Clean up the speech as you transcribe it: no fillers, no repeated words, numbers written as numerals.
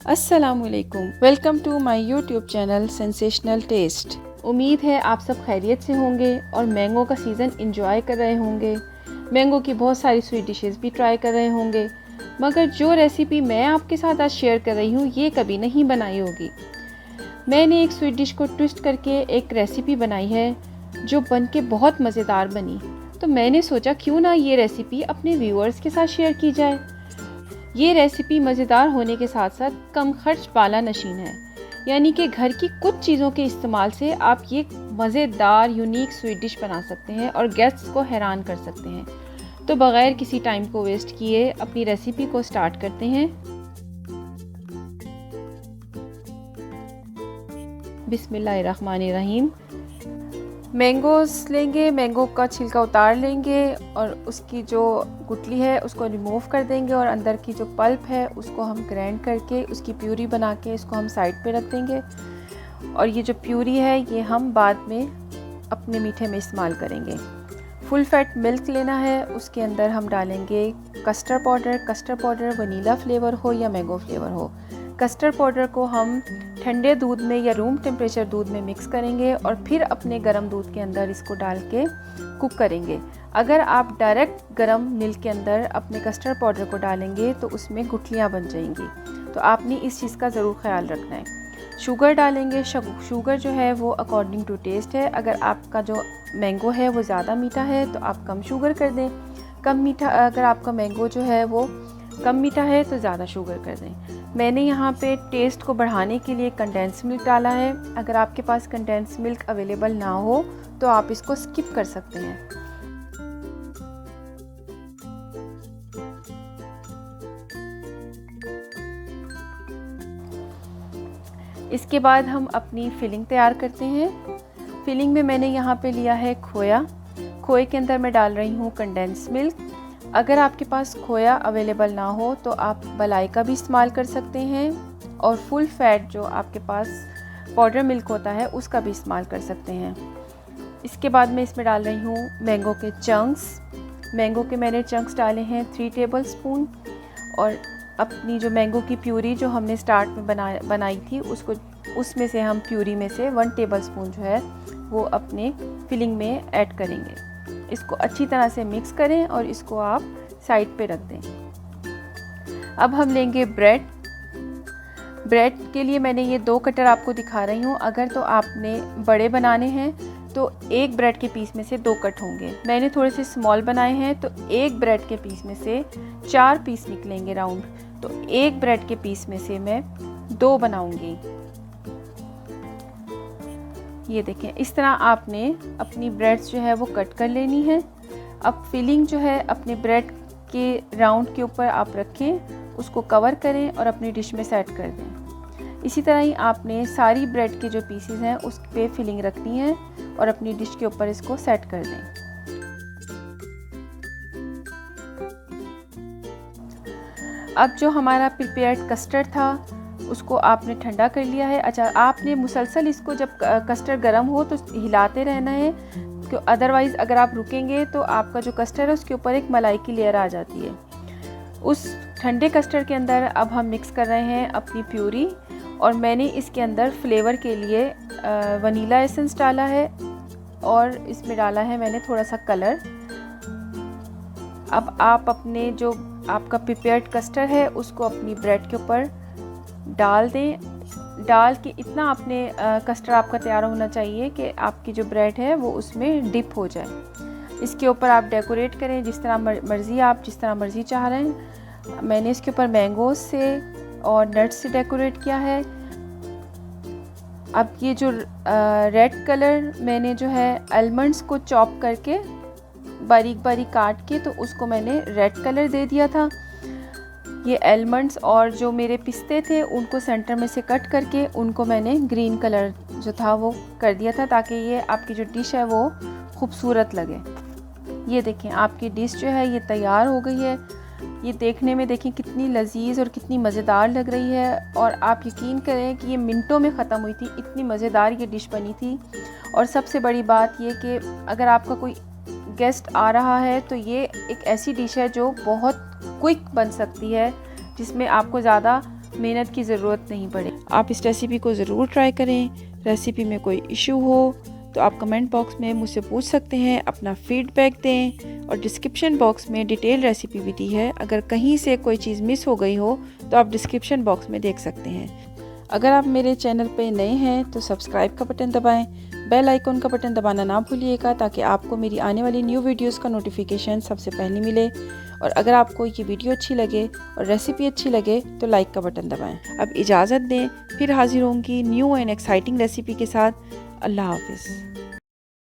अस्सलामुअलैकुम, welcome to my YouTube channel sensational test. उम्मीद है आप सब खैरियत से होंगे और मैंगो का सीज़न एंजॉय कर रहे होंगे। मैंगो की बहुत सारी स्वीट डिशेस भी ट्राई कर रहे होंगे, मगर जो रेसिपी मैं आपके साथ आज शेयर कर रही हूँ ये कभी नहीं बनाई होगी। मैंने एक स्वीट डिश को ट्विस्ट करके एक रेसिपी बनाई है जो बन के बहुत मज़ेदार बनी। तो मैंने सोचा क्यों ना ये रेसिपी अपने व्यूअर्स के साथ शेयर की जाए। ये रेसिपी मज़ेदार होने के साथ साथ कम खर्च बाला नशीन है, यानी कि घर की कुछ चीज़ों के इस्तेमाल से आप ये मज़ेदार यूनिक स्वीट डिश बना सकते हैं और गेस्ट्स को हैरान कर सकते हैं। तो बग़ैर किसी टाइम को वेस्ट किए अपनी रेसिपी को स्टार्ट करते हैं। बिस्मिल्लाहिर्रहमानिर्रहीम। मैंगोज़ लेंगे, मैंगो का छिलका उतार लेंगे और उसकी जो गुठली है उसको रिमूव कर देंगे और अंदर की जो पल्प है उसको हम ग्राइंड करके उसकी प्यूरी बना के इसको हम साइड पे रख देंगे। और ये जो प्यूरी है ये हम बाद में अपने मीठे में इस्तेमाल करेंगे। फुल फैट मिल्क लेना है, उसके अंदर हम डालेंगे कस्टर्ड पाउडर वनीला फ्लेवर हो या मैंगो फ्लेवर हो। कस्टर्ड पाउडर को हम ठंडे दूध में या रूम टेम्परेचर दूध में मिक्स करेंगे और फिर अपने गर्म दूध के अंदर इसको डाल के कुक करेंगे। अगर आप डायरेक्ट गर्म मिल्क के अंदर अपने कस्टर्ड पाउडर को डालेंगे तो उसमें गुठलियाँ बन जाएंगी, तो आपने इस चीज़ का ज़रूर ख्याल रखना है। शुगर डालेंगे, शुगर जो है वो अकॉर्डिंग टू टेस्ट है। अगर आपका जो मैंगो है वो ज़्यादा मीठा है तो आप कम शुगर कर दें, अगर आपका मैंगो जो है वो कम मीठा है तो ज़्यादा शुगर कर दें। मैंने यहाँ पे टेस्ट को बढ़ाने के लिए कंडेंस मिल्क डाला है। अगर आपके पास कंडेंस मिल्क अवेलेबल ना हो तो आप इसको स्किप कर सकते हैं। इसके बाद हम अपनी फिलिंग तैयार करते हैं। फिलिंग में मैंने यहाँ पे लिया है खोया। खोए के अंदर मैं डाल रही हूँ कंडेंस मिल्क। अगर आपके पास खोया अवेलेबल ना हो तो आप मलाई का भी इस्तेमाल कर सकते हैं और फुल फैट जो आपके पास पाउडर मिल्क होता है उसका भी इस्तेमाल कर सकते हैं। इसके बाद मैं इसमें डाल रही हूँ मैंगो के चंक्स। मैंगो के मैंने चंक्स डाले हैं 3 टेबल स्पून। और अपनी जो मैंगो की प्यूरी जो हमने स्टार्ट में बनाई थी उसमें से हम प्यूरी में से 1 टेबल स्पून जो है वो अपने फिलिंग में ऐड करेंगे। इसको अच्छी तरह से मिक्स करें और इसको आप साइड पे रख दें। अब हम लेंगे ब्रेड के लिए मैंने ये 2 कटर आपको दिखा रही हूँ। अगर तो आपने बड़े बनाने हैं तो एक ब्रेड के पीस में से 2 कट होंगे। मैंने थोड़े से स्मॉल बनाए हैं तो एक ब्रेड के पीस में से 4 पीस निकलेंगे राउंड, तो एक ब्रेड के पीस में से मैं 2 बनाऊंगी। ये देखें, इस तरह आपने अपनी ब्रेड्स जो है वो कट कर लेनी है। अब फिलिंग जो है अपने ब्रेड के राउंड के ऊपर आप रखें, उसको कवर करें और अपनी डिश में सेट कर दें। इसी तरह ही आपने सारी ब्रेड के जो पीसेस हैं उस पे फिलिंग रखनी है और अपनी डिश के ऊपर इसको सेट कर दें। अब जो हमारा प्रिपेयर्ड कस्टर्ड था उसको आपने ठंडा कर लिया है। अच्छा, आपने मुसलसल इसको जब कस्टर्ड गर्म हो तो हिलाते रहना है, क्यों अदरवाइज़ अगर आप रुकेंगे तो आपका जो कस्टर्ड है उसके ऊपर एक मलाई की लेयर आ जाती है। उस ठंडे कस्टर्ड के अंदर अब हम मिक्स कर रहे हैं अपनी प्यूरी और मैंने इसके अंदर फ्लेवर के लिए वनीला एसेंस डाला है और इसमें डाला है मैंने थोड़ा सा कलर। अब आप अपने जो आपका प्रिपेयर्ड कस्टर्ड है उसको अपनी ब्रेड के ऊपर डाल दें। डाल के इतना आपने कस्टर्ड आपका तैयार होना चाहिए कि आपकी जो ब्रेड है वो उसमें डिप हो जाए। इसके ऊपर आप डेकोरेट करें जिस तरह मर्ज़ी, आप जिस तरह मर्ज़ी चाह रहे हैं। मैंने इसके ऊपर मैंगोज से और नट्स से डेकोरेट किया है। अब ये जो रेड कलर मैंने जो है आलमंड्स को चॉप करके बारीक बारीक काट के तो उसको मैंने रेड कलर दे दिया था। ये आलमंड्स और जो मेरे पिस्ते थे उनको सेंटर में से कट करके उनको मैंने ग्रीन कलर जो था वो कर दिया था, ताकि ये आपकी जो डिश है वो खूबसूरत लगे। ये देखें, आपकी डिश जो है ये तैयार हो गई है। ये देखने में देखें कितनी लजीज और कितनी मज़ेदार लग रही है और आप यकीन करें कि ये मिनटों में ख़त्म हुई थी, इतनी मज़ेदार ये डिश बनी थी। और सबसे बड़ी बात ये कि अगर आपका कोई गेस्ट आ रहा है तो ये एक ऐसी डिश है जो बहुत क्विक बन सकती है, जिसमें आपको ज़्यादा मेहनत की ज़रूरत नहीं पड़े। आप इस रेसिपी को ज़रूर ट्राई करें। रेसिपी में कोई इशू हो तो आप कमेंट बॉक्स में मुझसे पूछ सकते हैं, अपना फीडबैक दें और डिस्क्रिप्शन बॉक्स में डिटेल रेसिपी भी दी है। अगर कहीं से कोई चीज़ मिस हो गई हो तो आप डिस्क्रिप्शन बॉक्स में देख सकते हैं। अगर आप मेरे चैनल पे नए हैं तो सब्सक्राइब का बटन दबाएं, बेल आइकॉन का बटन दबाना ना भूलिएगा ताकि आपको मेरी आने वाली न्यू वीडियोस का नोटिफिकेशन सबसे पहले मिले। और अगर आपको ये वीडियो अच्छी लगे और रेसिपी अच्छी लगे तो लाइक का बटन दबाएं। अब इजाज़त दें, फिर हाजिर होंगी न्यू एंड एक्साइटिंग रेसिपी के साथ। अल्लाह हाफिज़।